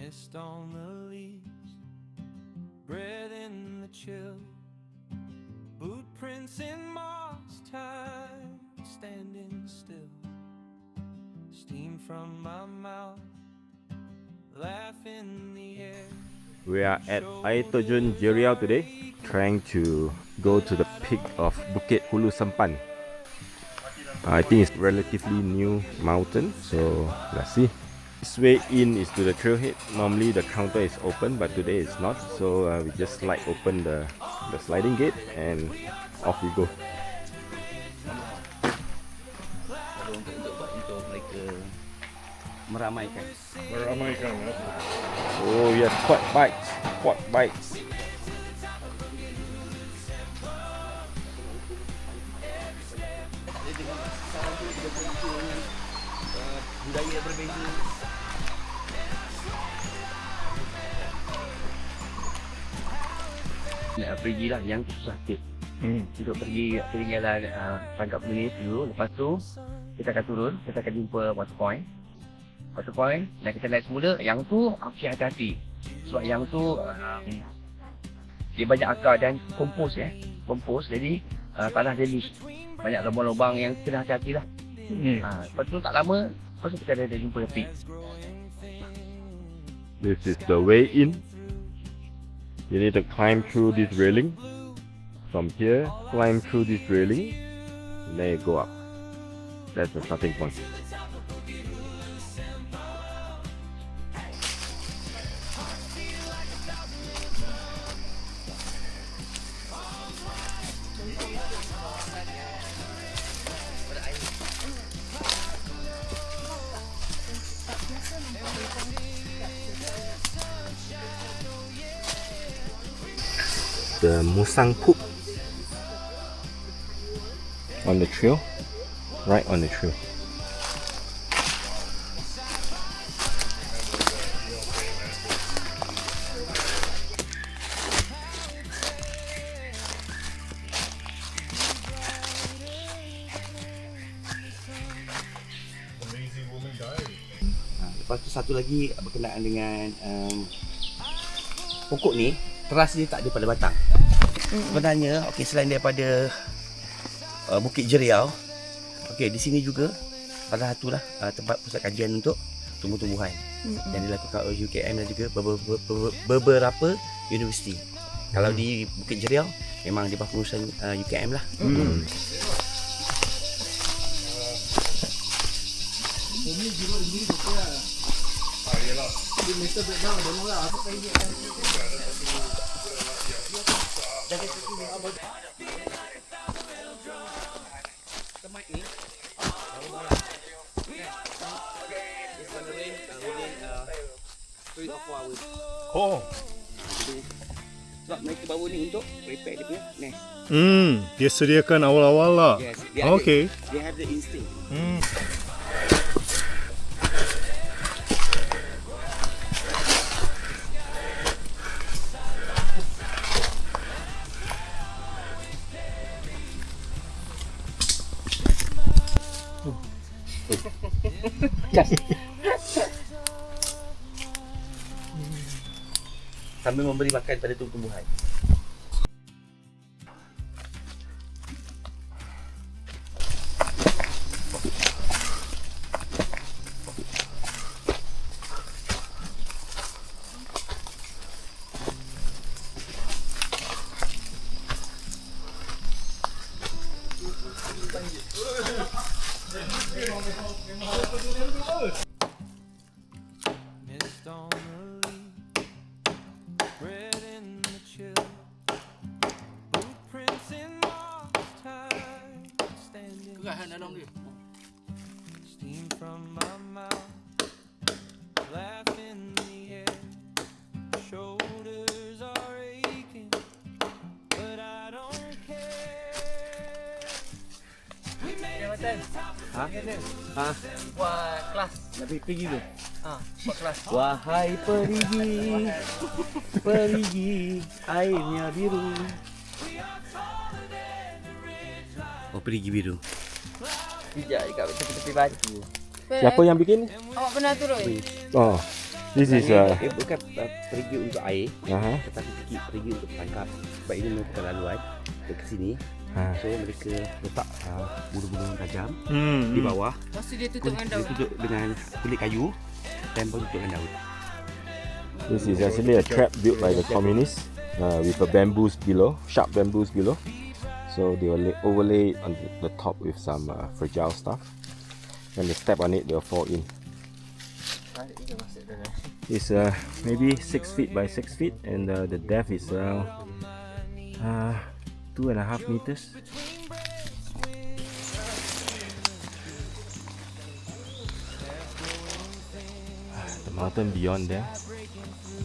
Mist on the leaves, breath in the chill, boot prints in moss, time standing still, steam from my mouth, laugh in the air. We are at air terjun Jeriau today, trying to go to the peak of Bukit Hulu Sempan. I think it's relatively new mountain, so let's see. This way in is to the trailhead. Normally the counter is open, but today it's not, so we just slide open the sliding gate and off we go. Untuk mereka meramaikan. Oh yes, quad bikes. Budaya berbeza. Nak pergi lah yang susah sikit. Untuk pergi jalan tangkap beli dulu. Lepas tu kita akan turun, kita akan jumpa water point dan kita naik semula. Yang tu harus hati-hati sebab yang tu dia banyak akar dan kompos, jadi tanah dia loose, banyak lubang-lubang yang kena hati-hati lah. Lepas tu tak lama, lepas tu kita ada jumpa peak. This is the way in. You need to climb through this railing. From here, climb through this railing, and then you go up. That's the starting point. The musang poop on the trail, right on the trail. Lepas tu satu lagi berkenaan dengan pokok ni, teras dia tak ada pada batang. Sebenarnya, selain daripada Bukit Jeriau, di sini juga salah satulah tempat pusat kajian untuk tumbuh-tumbuhan yang dilakukan oleh UKM dan juga beberapa universiti. Kalau di Bukit Jeriau, memang di bawah pengurusan UKM lah. Oh. Sebab mereka bawa ni untuk prepare dia punya nest. Dia sediakan awal-awal lah. Yes, Okay. They have the instinct. Sambil memberi makan pada tumbuh-tumbuhan. Mist on the leaves, breath in the chill, boot prints in moss, time standing still, steam from my mouth, laugh in the air, shoulders are aching, but I don't care. We made it to the top of the hill. Buat kelas. Nak pergi tu? Buat kelas. Wahai perigi, perigi, airnya biru. Oh, perigi biru. Pijak dekat tepi-tepi batu. Siapa yang bikin? Awak pernah turun? Oh, This is Dia bukan pergi untuk air, uh-huh. tetapi pergi untuk tangkap. Sebab ini merupakan laluan dekat sini. So mereka letak bulu-bulu tajam di bawah. Lepas tu dia tutup dengan daun. Dia tutup dengan kulit kayu dan baru tutup dengan daun. This is actually a trap built by the communists with a bamboos below, sharp bamboos below. So they will overlay on the top with some fragile stuff. When they step on it, they'll fall in. It's maybe 6 feet by 6 feet, and the depth is around 2.5 meters. The mountain beyond there,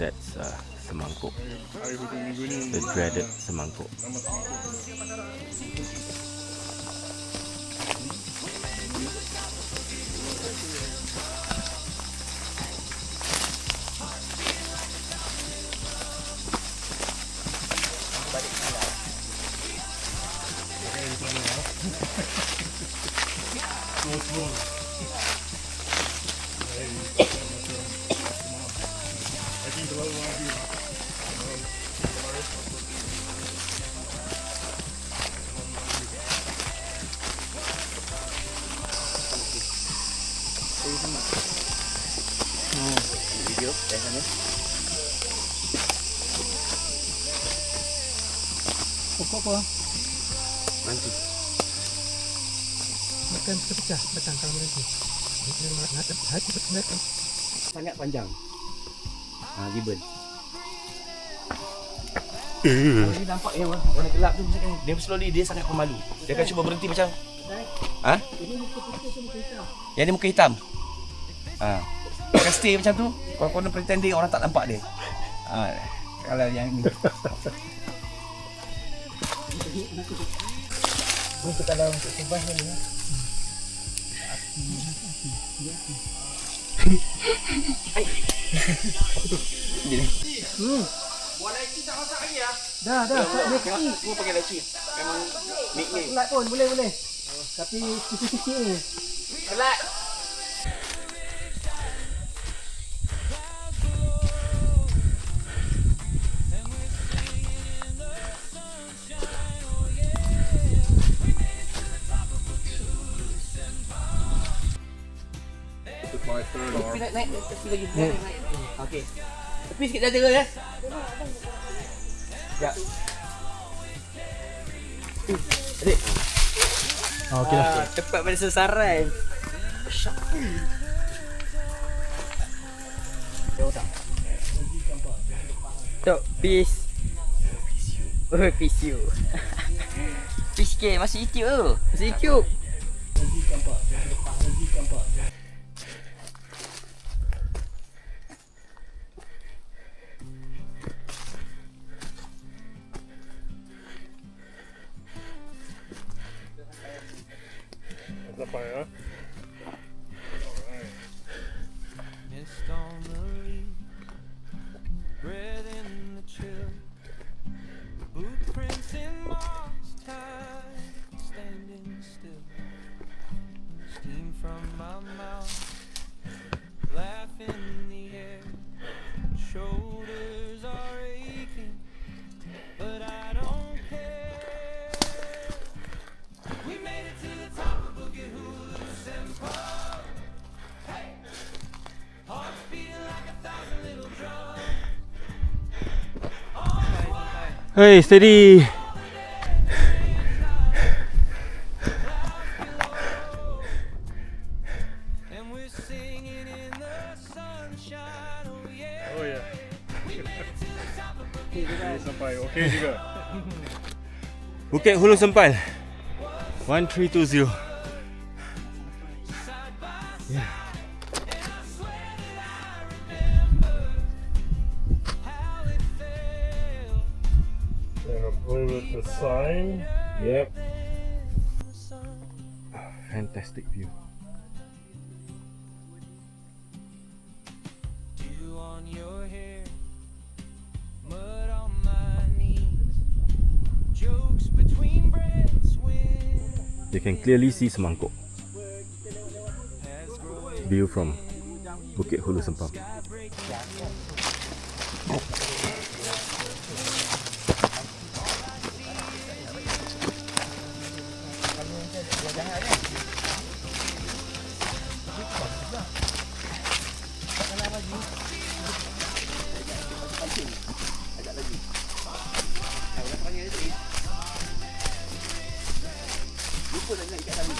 that's Semangkuk, the dreaded Semangkuk. Video dari sana. Pokok apa? Nanti. Makan pecah batang kalau mereka. Sangat panjang. Ribbon. Kalau dia nampak yang warna gelap tu macam dia slowly dia sangat pemalu. Dia akan cuba berhenti macam Ini muka putih tu muka hitam. Yang ni muka hitam. Dia akan stay macam tu. Kalau pretend dia orang tak nampak dia. Kalau yang ni. Untuk kalau untuk sebah ni. Buat leci tak masak lagi ya? Dah. Semua pakai leci. Memang nickname. Kelat pun boleh. Tapi sikit-sikit ni. Kelat. Naik tepi lagi. Okey. Tepi sikit dah ya. Ya. Adik. Okey lah. Tepat pada sasaran. Tok, peace. Oh, peace you. Peace ke, masih YouTube tu. Masih YouTube. Mist on the leaf, breath in the chill, boot prints in moss time, standing still, steam from my mouth, laugh in the air, shoulders are aching, but I don't care. We made it to the top of Bukit Hulu Sempam. Hey, hearts beating like 1,000 little drums. Hey, steady. And we're singing in the sunshine. Oh yeah. Oh ya. We made it to the top of Bukit Sampai okey juga. Bukit Hulu Sempan 1320. And I'll play with the sign. Yep. Fantastic view. Dew on your hair, mud on my knees, jokes between breaths when You can clearly see Semangkuk. View from Bukit Hulu Sempam. lupa nak ikat tali.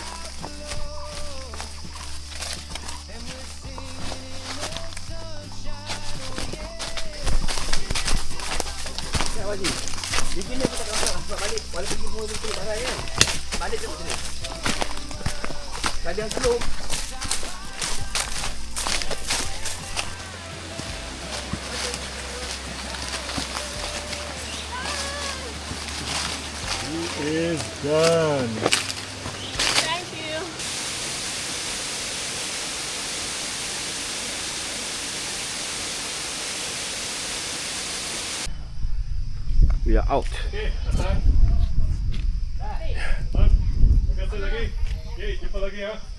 Ya, Wajib. Di sini kita tak nampak sebab balik. Walaupun semua tu barang kan. Balik tengok sini. Tadi yang belum. Is done. Thank you. We are out. Okay, datang. Terima kasih lagi. Okay, jumpa lagi ya.